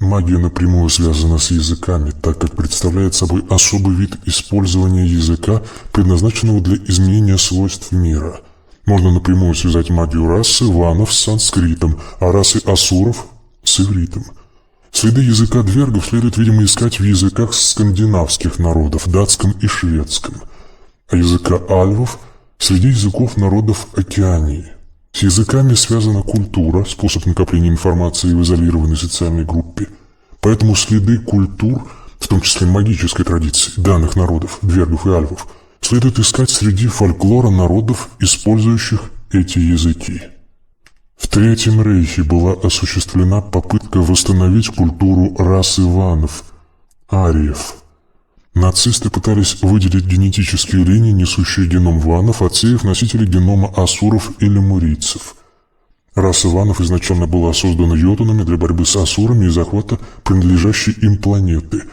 Магия напрямую связана с языками, так как представляет собой особый вид использования языка, предназначенного для изменения свойств мира. Можно напрямую связать магию расы ванов с санскритом, а расы асуров с ивритом. Следы языка двергов следует, видимо, искать в языках скандинавских народов, датском и шведском, а языка альвов среди языков народов Океании. С языками связана культура, способ накопления информации в изолированной социальной группе. Поэтому следы культур, в том числе магической традиции данных народов, двергов и альвов, следует искать среди фольклора народов, использующих эти языки. В Третьем Рейхе была осуществлена попытка восстановить культуру расы ванов, ариев. Нацисты пытались выделить генетические линии, несущие геном ванов, отсеяв носителей генома асуров или мурийцев. Раса ванов изначально была создана йотунами для борьбы с асурами и захвата принадлежащей им планеты.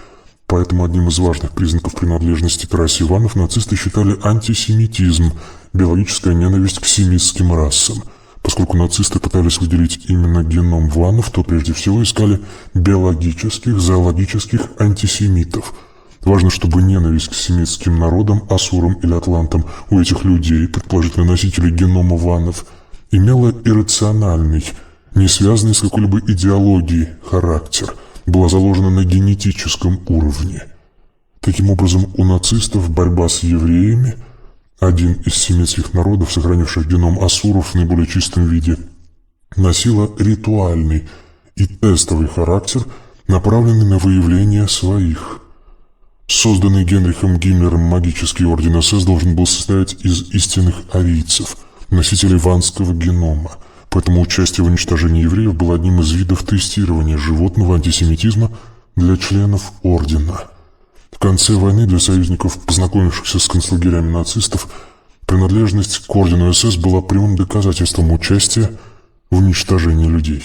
Поэтому одним из важных признаков принадлежности к расе ванов нацисты считали антисемитизм, биологическая ненависть к семитским расам. Поскольку нацисты пытались выделить именно геном ванов, то прежде всего искали биологических, зоологических антисемитов. Важно, чтобы ненависть к семитским народам, асурам или атлантам у этих людей, предположительно носителей генома ванов, имела иррациональный, не связанный с какой-либо идеологией характер, была заложена на генетическом уровне. Таким образом, у нацистов борьба с евреями, один из семитских народов, сохранивших геном асуров в наиболее чистом виде, носила ритуальный и тестовый характер, направленный на выявление своих. Созданный Генрихом Гиммлером магический орден СС должен был состоять из истинных арийцев, носителей ванского генома, поэтому участие в уничтожении евреев было одним из видов тестирования животного антисемитизма для членов ордена. В конце войны для союзников, познакомившихся с концлагерями нацистов, принадлежность к ордену СС была прямым доказательством участия в уничтожении людей.